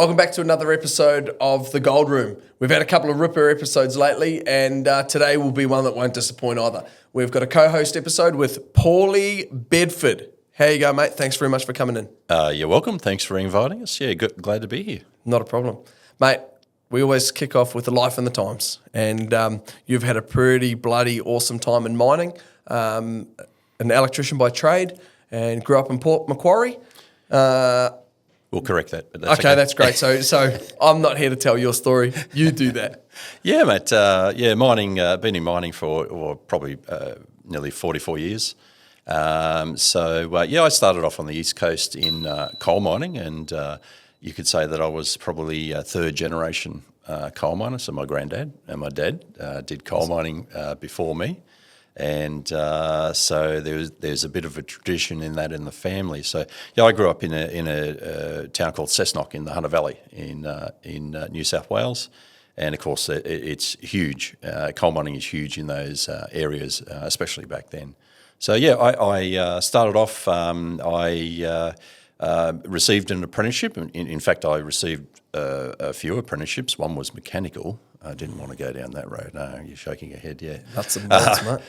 Welcome back to another episode of The Gold Room. We've had a couple of ripper episodes lately, and today will be one that won't disappoint either. We've got a co-host episode with Paul Bedford. How you go, mate? Thanks very much for coming in. You're welcome. Thanks for inviting us. Yeah, glad to be here. Not a problem. Mate, we always kick off with the life and the times, and you've had a pretty bloody awesome time in mining, an electrician by trade, and grew up in Port Macquarie. We'll correct that. But okay, that's great. So I'm not here to tell your story. You do that. Yeah, mate. Mining. Been in mining for probably nearly 44 years. I started off on the East Coast in coal mining, and you could say that I was probably a third generation coal miner. So my granddad and my dad did coal mining before me. And so there's a bit of a tradition in that in the family. So yeah, I grew up in a town called Cessnock in the Hunter Valley in New South Wales, and of course it's huge. Coal mining is huge in those areas, especially back then. So yeah, I started off. I received an apprenticeship. In fact, I received a few apprenticeships. One was mechanical. I didn't want to go down that road. No, you're shaking your head, yeah. Nuts and bolts, mate.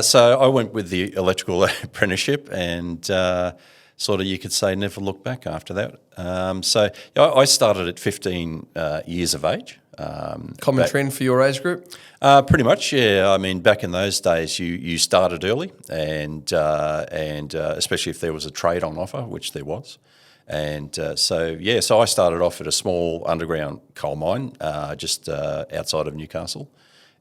So I went with the electrical apprenticeship, and sort of, you could say, never looked back after that. I started at 15 years of age. Common trend for your age group? Pretty much, yeah. I mean, back in those days, you started early, and especially if there was a trade on offer, which there was. And so I started off at a small underground coal mine just outside of Newcastle,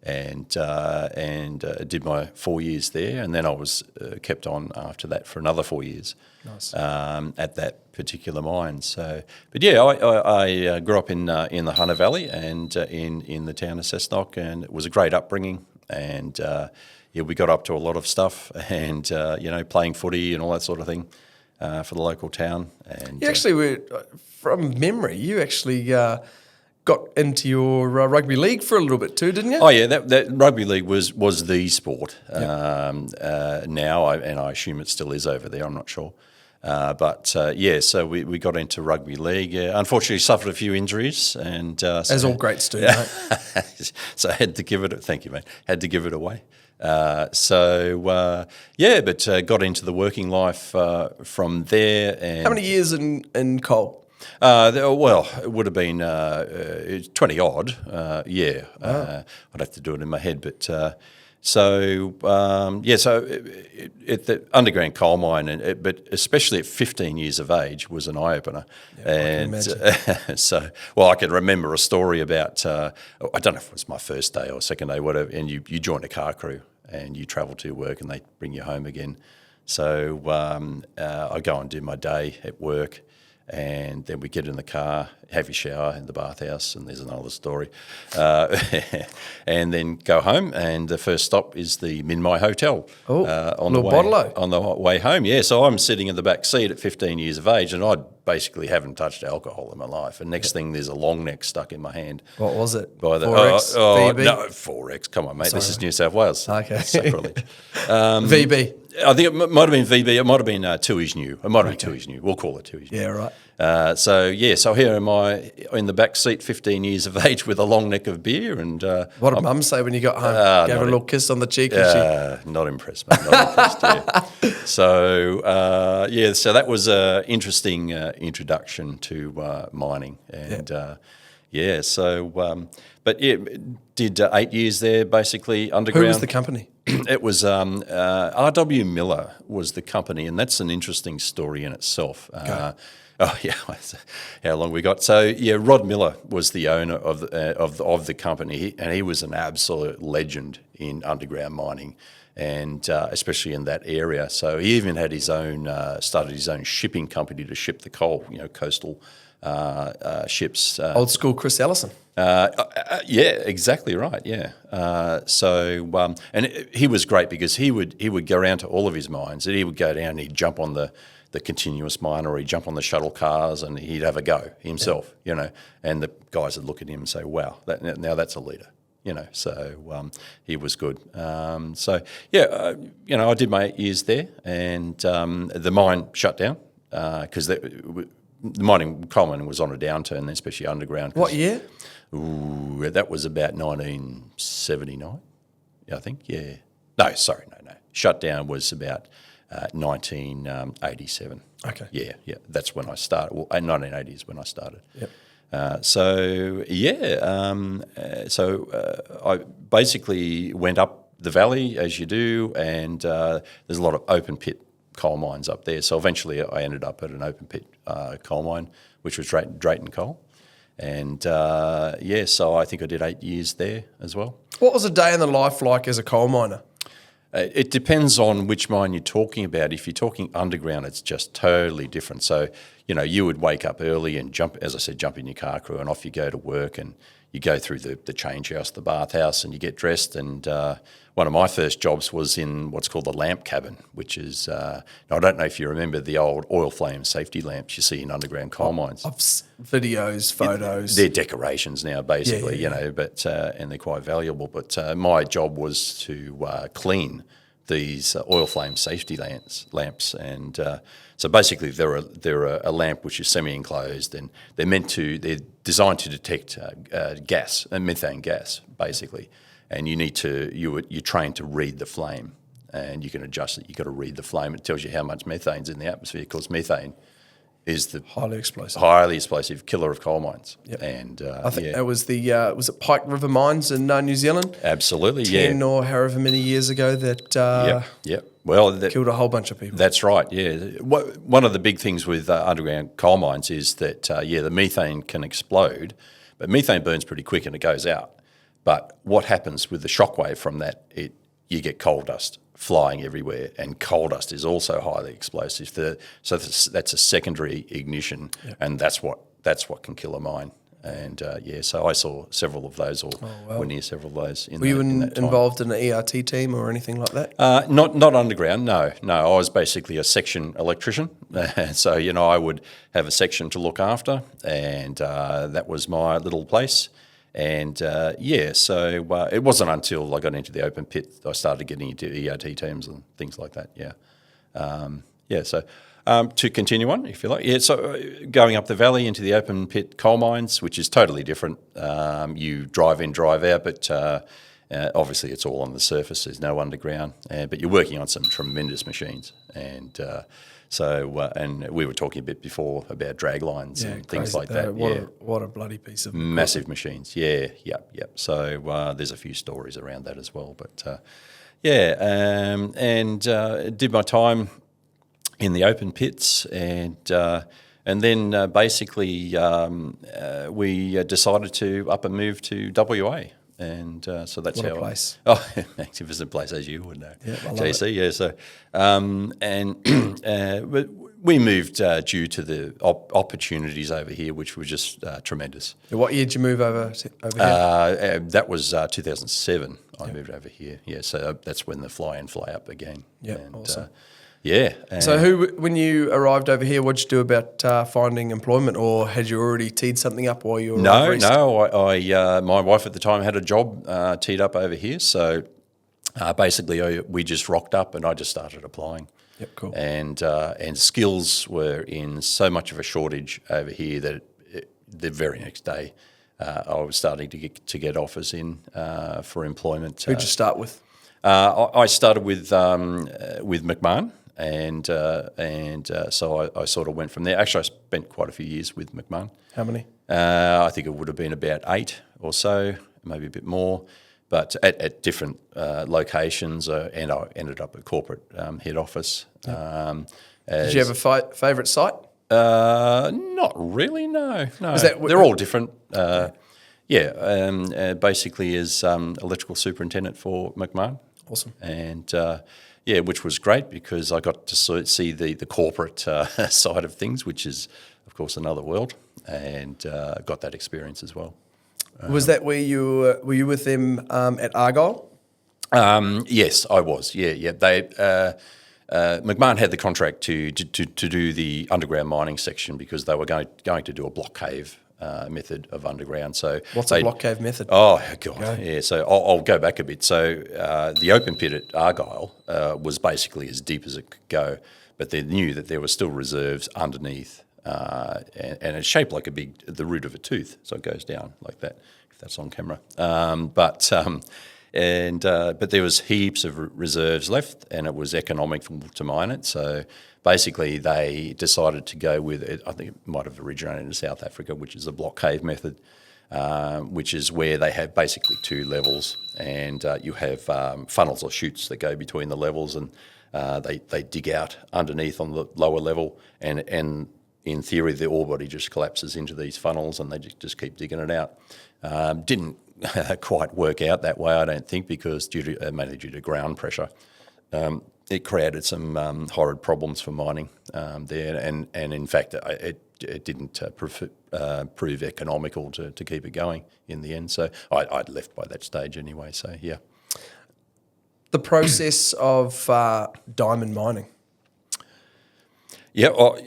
and did my 4 years there, and then I was kept on after that for another 4 years. Nice. At that particular mine. So, but yeah, I grew up in the Hunter Valley and in the town of Cessnock, and it was a great upbringing. And we got up to a lot of stuff, and playing footy and all that sort of thing. For the local town. And you actually were, from memory, you actually got into your rugby league for a little bit too, didn't you? Oh yeah, that rugby league was the sport. Yep. Now, and I assume it still is over there, I'm not sure. So we got into rugby league. Unfortunately, suffered a few injuries, and as all greats do, mate. So I had to give it. Thank you, mate. Had to give it away. Got into the working life from there. And how many years in coal? It would have been 20 odd. I'd have to do it in my head, but. So at the underground coal mine, but especially at 15 years of age, was an eye opener. Yeah, I can remember a story about I don't know if it was my first day or second day, whatever. And you join a car crew and you travel to your work, and they bring you home again. So I go and do my day at work. And then we get in the car, have your shower in the bathhouse, and there's another story. And then go home, and the first stop is the Minmai Hotel. On the way home. Yeah, so I'm sitting in the back seat at 15 years of age, and I basically haven't touched alcohol in my life. And next thing, there's a long neck stuck in my hand. What was it? 4X? VB? No, 4X. Come on, mate. Sorry. This is New South Wales. Okay. Sacrilege. VB. I think it might have been VB. It might have been Two Is New. It might have been Two Is New. We'll call it Two Is New. Yeah, right. So here am I in the back seat, 15 years of age, with a long neck of beer. And what did Mum say when you got home? Gave her a little kiss on the cheek. Not impressed, mate. Not impressed. Yeah. So that was an interesting introduction to mining, and did 8 years there, basically underground. Who was the company? It was R.W. Miller was the company, and that's an interesting story in itself. Okay. How long we got? So Rod Miller was the owner of the company, and he was an absolute legend in underground mining, and especially in that area. So he even had started his own shipping company to ship the coal, coastal ships. Old school Chris Ellison. Exactly right. Yeah. And he was great because he would go around to all of his mines, and he would go down and he'd jump on the continuous mine, or he'd jump on the shuttle cars and he'd have a go himself, and the guys would look at him and say, wow, now that's a leader. So he was good. I did my 8 years there, and the mine shut down because coal mining was on a downturn, especially underground. What year? Ooh, that was about 1979, I think. Yeah. No. Shutdown was about 1987. Okay. Yeah. That's when I started. Well, 1980 is when I started. Yep. I basically went up the valley as you do, and there's a lot of open pit coal mines up there. So eventually I ended up at an open pit coal mine, which was Drayton Coal. And so I think I did 8 years there as well. What was a day in the life like as a coal miner? It depends on which mine you're talking about. If you're talking underground, it's just totally different. So, you would wake up early and jump in your car crew and off you go to work, and you go through the change house, the bathhouse, and you get dressed. And one of my first jobs was in what's called the lamp cabin, which is, I don't know if you remember the old oil flame safety lamps you see in underground coal mines. Videos, photos. They're decorations now, basically, but and they're quite valuable. But my job was to clean these oil flame safety lamps, and so basically they're a lamp which is semi-enclosed, and they're designed to detect gas, methane gas, basically. And you're trained to read the flame, and you can adjust it. You've got to read the flame. It tells you how much methane's in the atmosphere, because methane is the highly explosive killer of coal mines. Yep. And I think that was was it Pike River mines in New Zealand? Absolutely, 10 or however many years ago that Yep. Well, killed a whole bunch of people. That's right, yeah. One of the big things with underground coal mines is that, the methane can explode, but methane burns pretty quick and it goes out. But what happens with the shockwave from that, you get coal dust flying everywhere, and coal dust is also highly explosive. So that's a secondary ignition, and that's what can kill a mine. And so I saw several of those, or were near several of those. Were you involved in an ERT team or anything like that? Not underground, no. I was basically a section electrician. So, I would have a section to look after, and that was my little place. And so it wasn't until I got into the open pit I started getting into ERT teams and things like that. To continue on, if you like. So going up the valley into the open pit coal mines, which is totally different. You drive in, drive out, but obviously it's all on the surface. There's no underground, but you're working on some tremendous machines. And and we were talking a bit before about drag lines and things like that. What a bloody piece of massive machines. Yep. So there's a few stories around that as well. But did my time in the open pits, and then basically we decided to up and move to WA. And so that's what how a place. Magnificent place, as you would know. Yeah, I love JC, yeah. So, we moved due to the opportunities over here, which were just tremendous. What year did you move over here? That was 2007. I moved over here. Yeah, so that's when the fly in, fly up began. Yeah, awesome. So when you arrived over here, what did you do about finding employment, or had you already teed something up while you were over east? No. I my wife at the time had a job teed up over here, so basically we just rocked up and I just started applying. Yep, cool. And skills were in so much of a shortage over here that the very next day I was starting to get offers in for employment. Who'd you start with? I started with McMahon. And so I sort of went from there. Actually, I spent quite a few years with McMahon. How many? I think it would have been about 8 or so, maybe a bit more, but at different locations. And I ended up at corporate head office. Yep. Did you have a favourite site? Not really, no. They're all different. Basically as electrical superintendent for McMahon. Awesome. And which was great because I got to see the corporate side of things, which is, of course, another world, and got that experience as well. Was that where you were you with them at Argyle? Yes, I was. Yeah. They McMahon had the contract to do the underground mining section because they were going to do a block cave method of underground. So what's a block cave method? Oh God, yeah. So I'll go back a bit. So the open pit at Argyle was basically as deep as it could go, but they knew that there were still reserves underneath and it's shaped like the root of a tooth, so it goes down like that. If that's on camera, but there was heaps of reserves left, and it was economical to mine it. So basically, they decided to go with it. I think it might have originated in South Africa, which is the block cave method, which is where they have basically two levels, and you have funnels or chutes that go between the levels, and they dig out underneath on the lower level, and in theory, the ore body just collapses into these funnels, and they just keep digging it out. Didn't quite work out that way, I don't think, because mainly due to ground pressure. It created some horrid problems for mining there, and in fact, it didn't prove economical to keep it going in the end. So I'd left by that stage anyway. So yeah, The process of diamond mining. Yeah, well,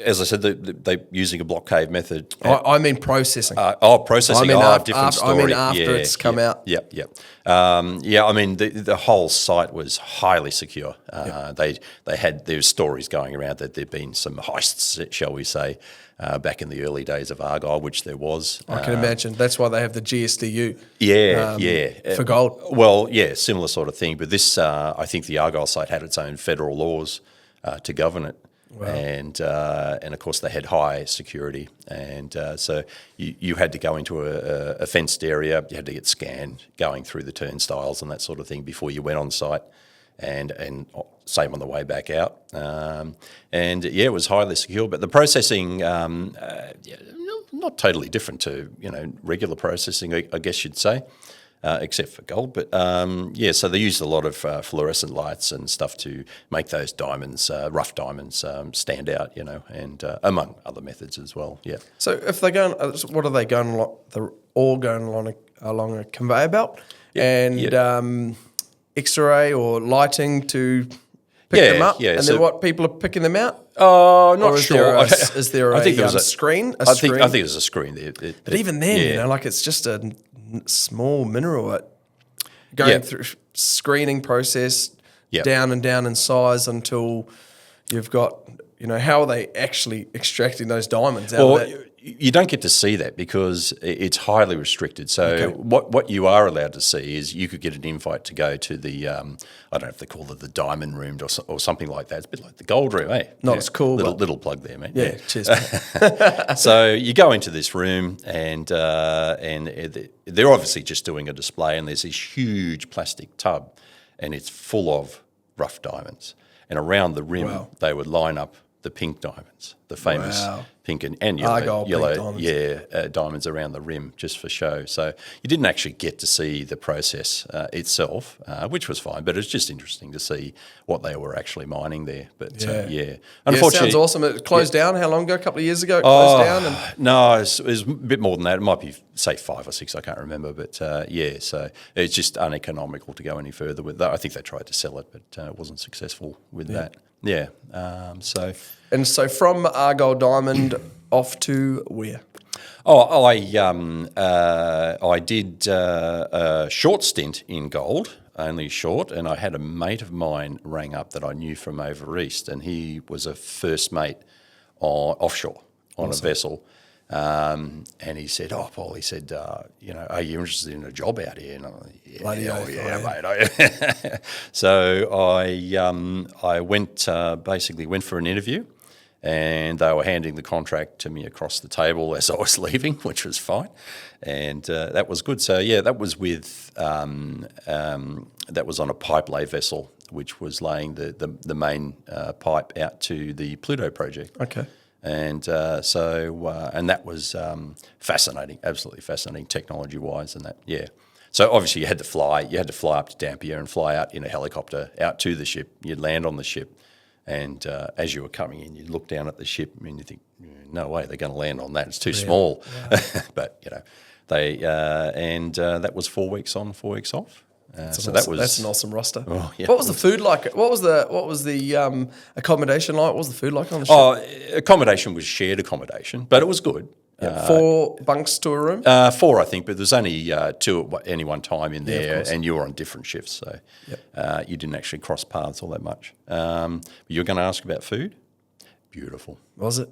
as I said, they're using a block cave method. I mean processing. Processing. Different story. I mean after it's come out. Yeah. I mean the whole site was highly secure. They had their stories going around that there'd been some heists, shall we say, back in the early days of Argyle, which there was. I can imagine. That's why they have the GSDU. For gold. Well, yeah, similar sort of thing. But this, I think, the Argyle site had its own federal laws to govern it. Wow. And of course they had high security, and so you had to go into a fenced area. You had to get scanned going through the turnstiles and that sort of thing before you went on site, and same on the way back out. It was highly secure. But the processing, not totally different to regular processing, I guess you'd say. Except for gold, but so they used a lot of fluorescent lights and stuff to make those diamonds, rough diamonds, stand out, and among other methods as well. Yeah. So if they're going, what are they going along? They're all going along a conveyor belt, and X-ray or lighting to pick them up, and then what? People are picking them out. Not sure. Is there a screen? I think there's a screen there. But even then, it's just a small mineral going through screening process down and down in size until you've got, how are they actually extracting those diamonds out of that? You don't get to see that because it's highly restricted. So what you are allowed to see is you could get an invite to go to the, I don't know if they call it the diamond room or something like that. It's a bit like the gold room, eh? Not as cool. Little plug there, mate. Yeah, cheers. So you go into this room and they're obviously just doing a display, and there's this huge plastic tub and it's full of rough diamonds. And around the rim, they would line up the pink diamonds, the famous pink and yellow diamonds. Diamonds around the rim just for show. So you didn't actually get to see the process itself, which was fine, but it's just interesting to see what they were actually mining there. But unfortunately, it sounds awesome. It closed down. How long ago? A couple of years ago, it closed down. No, it was a bit more than that. It might be say 5 or 6. I can't remember, but so it's just uneconomical to go any further with that. I think they tried to sell it, but it wasn't successful with that. Yeah. So from Argyle Diamond off to where? I did a short stint in gold, only short, and I had a mate of mine rang up that I knew from over east, and he was a first mate offshore on a vessel. And he said, Paul, he said, are you interested in a job out here? And I'm like, mate. So I went for an interview, and they were handing the contract to me across the table as I was leaving, which was fine. And that was good. So, that was with that was on a pipe lay vessel, which was laying the main pipe out to the Pluto project. Okay. And and that was fascinating, absolutely fascinating technology-wise, and that, So obviously you had to fly up to Dampier and fly out in a helicopter out to the ship. You'd land on the ship, and as you were coming in, you'd look down at the ship and you think, no way, they're going to land on that. It's too small. Wow. But they that was 4 weeks on, 4 weeks off. That's an awesome roster. Oh, yeah. What was the food like? What was the accommodation like? What was the food like on the ship? Accommodation was shared accommodation, but it was good. 4 bunks to a room? 4, I think, but there's only 2 at any one time in there, and you were on different shifts, so you didn't actually cross paths all that much. But you were going to ask about food? Beautiful. Was it?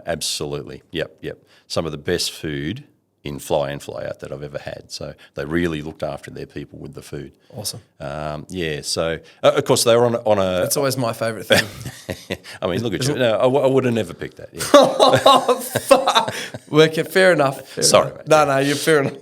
Absolutely. Yep. Some of the best food in fly in, fly out that I've ever had. So they really looked after their people with the food. Awesome. So of course they were on a... That's always my favourite thing. I mean, look at you. No, I would have never picked that. Yeah. Oh, fuck. Okay, fair enough. Sorry, enough. No, you're fair enough.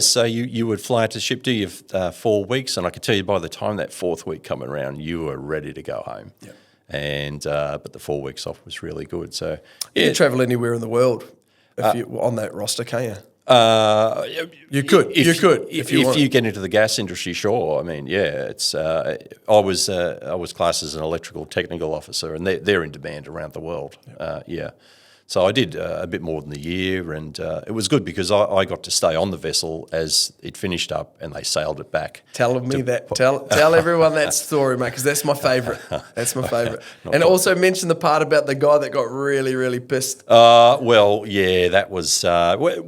So you would fly out to ship, do your 4 weeks, and I can tell you by the time that fourth week come around, you were ready to go home. Yep. And but the 4 weeks off was really good. So you can travel anywhere in the world if you're on that roster, can you? You could if you get into the gas industry, sure. I mean, it's I was classed as an electrical technical officer, and they're in demand around the world. So I did a bit more than a year, and it was good because I got to stay on the vessel as it finished up, and they sailed it back. Tell everyone that story, mate, because that's my favourite. That's my favourite. And also mention the part about the guy that got really, really pissed. That was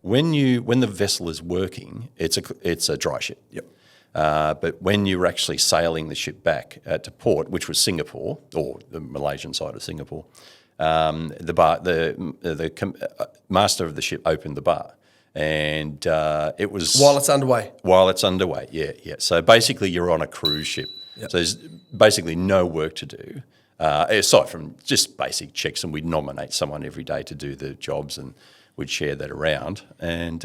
when the vessel is working, it's a dry ship. Yep. But when you're actually sailing the ship back to port, which was Singapore or the Malaysian side of Singapore. The master of the ship opened the bar, and it was while it's underway. Yeah. So basically, you're on a cruise ship. Yep. So there's basically no work to do aside from just basic checks, and we'd nominate someone every day to do the jobs, and we'd share that around. And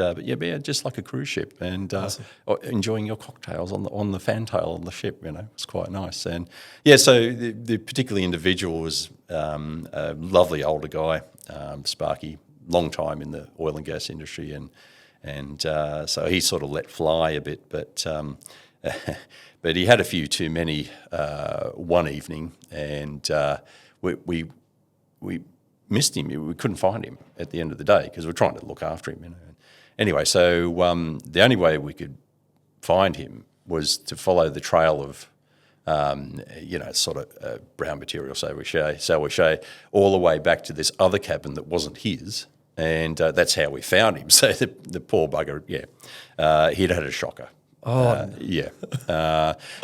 just like a cruise ship, and awesome. Enjoying your cocktails on the fantail on the ship. It's quite nice. And so the particular individual was a lovely older guy, Sparky, long time in the oil and gas industry, and so he sort of let fly a bit, but but he had a few too many one evening, and we missed him. We couldn't find him at the end of the day because we're trying to look after him. Anyway, so the only way we could find him was to follow the trail of sort of brown material, shall we say, all the way back to this other cabin that wasn't his, and that's how we found him. So the poor bugger, he'd had a shocker.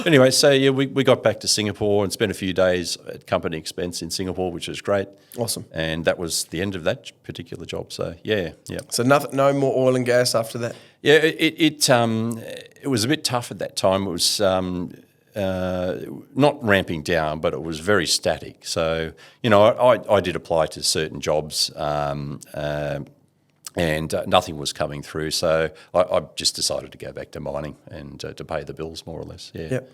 Anyway, so we got back to Singapore and spent a few days at company expense in Singapore, which was great. Awesome. And that was the end of that particular job. So yeah. So no more oil and gas after that. Yeah, it was a bit tough at that time. It was not ramping down, but it was very static. So I did apply to certain jobs. And nothing was coming through, so I just decided to go back to mining and to pay the bills, more or less. Yep.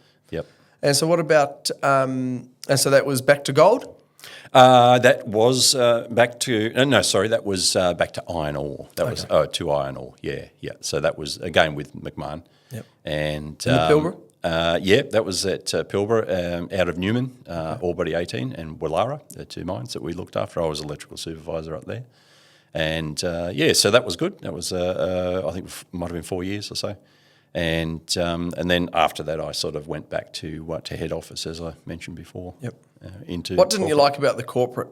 And so what about? And so that was back to gold. That was back to that was back to iron ore. That was to iron ore. Yeah. So that was again with McMahon. Yep. And the Pilbara. That was at Pilbara, out of Newman, Ore Body 18, and Willara, the two mines that we looked after. I was electrical supervisor up there. And so that was good. That was I think might have been 4 years or so, and then after that I sort of went back to head office, as I mentioned before. Yep. Into what didn't you like about the corporate?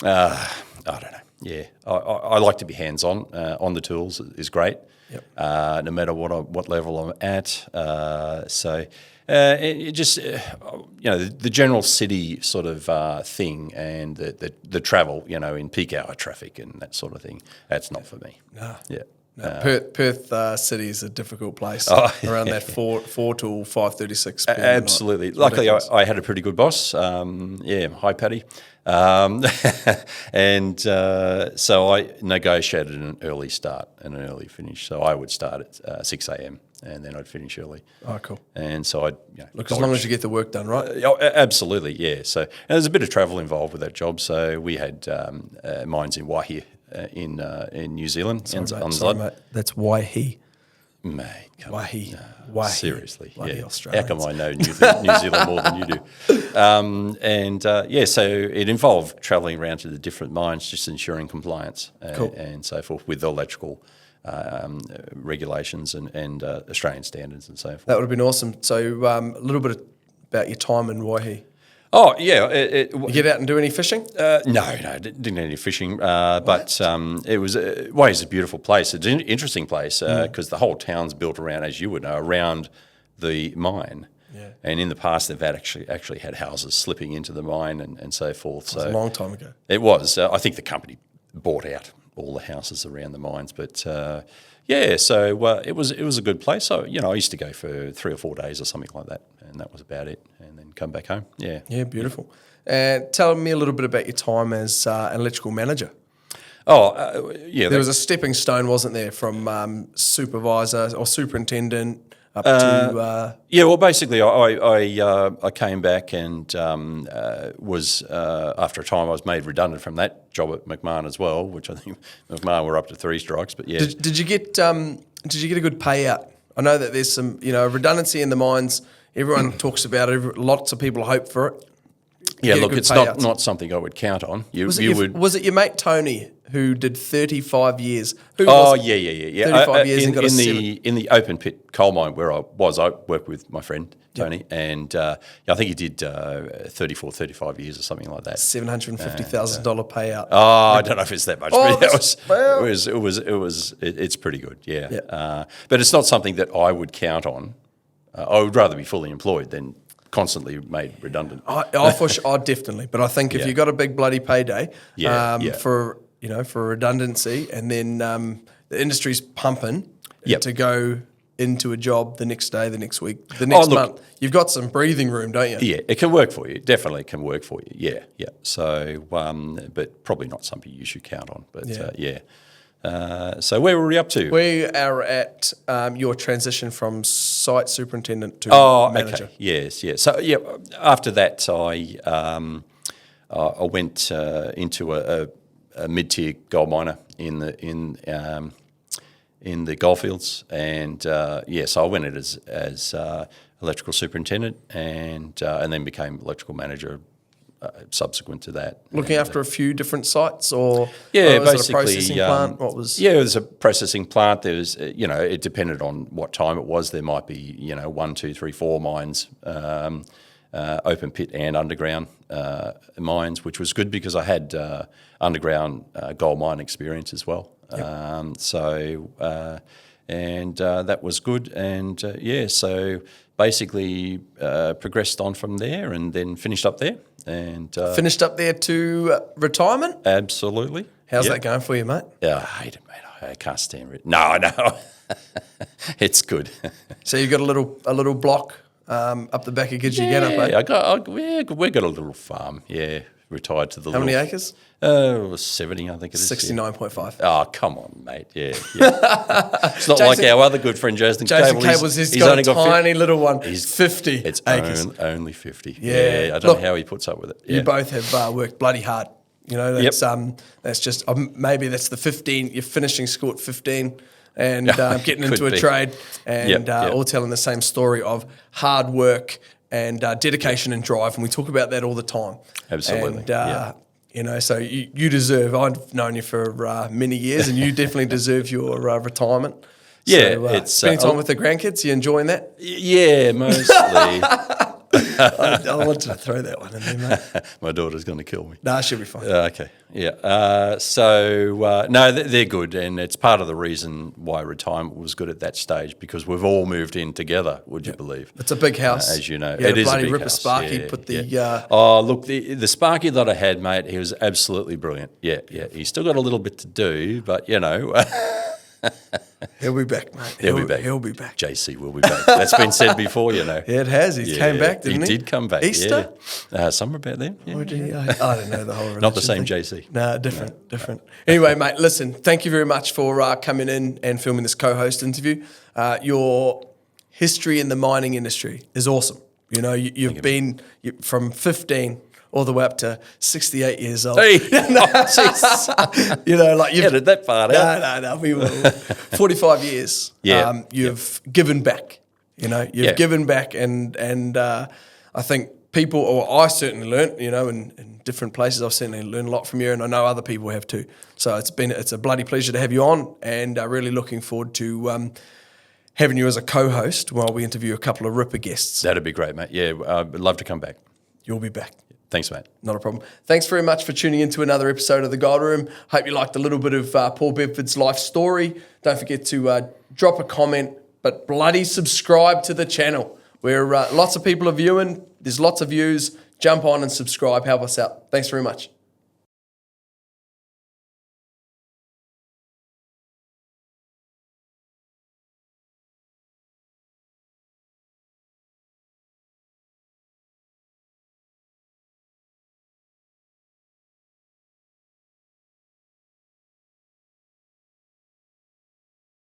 I don't know. Yeah, I like to be hands on the tools is great. Yep. No matter what level I'm at. It just the general city sort of thing, and the travel, in peak hour traffic and that sort of thing. That's not for me. No. Yeah. No. Perth City is a difficult place around that 4 to 5:36 p.m. Absolutely. Luckily, I had a pretty good boss. Hi, Paddy. So I negotiated an early start and an early finish. So I would start at 6 a.m. and then I'd finish early. Oh, cool. And so I'd look, as long as you get the work done, right? Absolutely, yeah. So there's a bit of travel involved with that job. So we had mines in Waihi in New Zealand. Sorry, mate. That's Waihi. Mate, come Waihi. on. No, Waihi. Seriously, Bloody yeah. Australians. How come I know New Zealand more than you do? So it involved travelling around to the different mines, just ensuring compliance and so forth with electrical regulations and Australian standards and so forth. That would have been awesome. So a little bit about your time in Waihi. Oh, yeah. You get out and do any fishing? No, didn't do any fishing. But it was Waihi's a beautiful place. It's an interesting place because the whole town's built around, as you would know, around the mine. Yeah. And in the past, they've actually had houses slipping into the mine and so forth. So It was a long time ago. it was. I think the company bought out all the houses around the mines, but so it was a good place. So I used to go for 3 or 4 days or something like that, and that was about it, and then come back home. Yeah. Yeah, beautiful. Tell me a little bit about your time as an electrical manager. Yeah. There was a stepping stone, wasn't there, from supervisor or superintendent up to... Yeah, well, basically, I came back and was after a time I was made redundant from that job at McMahon as well, which I think McMahon were up to 3 strikes. But yeah, Did you get a good payout? I know that there's some redundancy in the mines. Everyone talks about it. Lots of people hope for it. yeah. Get Look, good it's payouts. not something I would count on. Was it your mate Tony who did 35 years? Who Oh was it? yeah. 35 years and got in a in the open pit coal mine where I worked with my friend Tony, and I think he did 35 years or something like that. $750,000 payout. Oh, I don't know if it's that much, Oh, but that's- it's pretty good, yeah. But it's not something that I would count on. I would rather be fully employed than constantly made redundant. For sure, definitely. But I think if Yeah. you got a big bloody payday Yeah. for redundancy, and then the industry's pumping Yep. to go into a job the next day, the next week, the next look- month, you've got some breathing room, don't you? Yeah, it can work for you. Definitely can work for you. Yeah. So, but probably not something you should count on. But so where were we up to? We are at your transition from site superintendent to manager. Okay. Yes. So after that, I went into a mid-tier gold miner in the Goldfields, and so I went in as electrical superintendent, and then became electrical manager subsequent to that. Looking after a few different sites, or was basically it a processing plant? What was? Yeah, it was a processing plant. There was, it depended on what time it was. There might be, 1, 2, 3, 4 mines, open pit and underground mines, which was good because I had underground gold mine experience as well. Yep. That was good. And so basically progressed on from there and then finished up there. And Finished up there to retirement. absolutely. How's Yep. that going for you, mate? I hate it, mate. I can't stand it. No. It's good. So you've got a little block up the back of Gidgee We got a little farm. Yeah, retired to the How many acres? 70, I think it is. 69.5. Oh, come on, mate. Yeah. It's not like our other good friend Jayson Cable. He's got a tiny little one. He's 50 It's acres. only 50. Yeah. I don't know how he puts up with it. You Yeah. both have worked bloody hard. That's just maybe that's the 15. You're finishing school at 15 and getting into a be. trade, and Yep. all telling the same story of hard work and dedication and drive. And we talk about that all the time. Absolutely, And, so you deserve. I've known you for many years, and you definitely deserve your retirement. Yeah, so, it's, spending time with the grandkids. You enjoying that? Yeah, mostly. I wanted to throw that one in there, mate. My daughter's going to kill me. Nah, she'll be fine. Okay, yeah. No, they're good, and it's part of the reason why retirement was good at that stage, because we've all moved in together. Would you believe? It's a big house, as you know. You had It is a bloody big Ripper house. Sparky. Yeah, Put yeah. the Look, the Sparky that I had, mate, he was absolutely brilliant. Yeah. He's still got a little bit to do, but he'll be back, mate. He'll be back. He'll be back. JC will be back. That's been said before, Yeah, it has. He came back, didn't he? He did come back. Easter? Yeah. Somewhere about then. Yeah. Or did he? I don't know the whole religion Not the same thing. JC. No, different. Anyway, mate, listen, thank you very much for coming in and filming this co-host interview. Your history in the mining industry is awesome. You've been from 15 all the way up to 68 years old. Hey, Jesus. You've Edit that part out. No, we will. 45 years. Yeah. You've given back. You've given back, and I think people, or I certainly learnt, in different places, I've certainly learned a lot from you, and I know other people have too. So it's a bloody pleasure to have you on, and really looking forward to having you as a co-host while we interview a couple of Ripper guests. That'd be great, mate. Yeah, I'd love to come back. You'll be back. Thanks, mate. Not a problem. Thanks very much for tuning into another episode of The Gold Room. Hope you liked a little bit of Paul Bedford's life story. Don't forget to drop a comment, but bloody subscribe to the channel. We're lots of people are viewing. There's lots of views. Jump on and subscribe. Help us out. Thanks very much.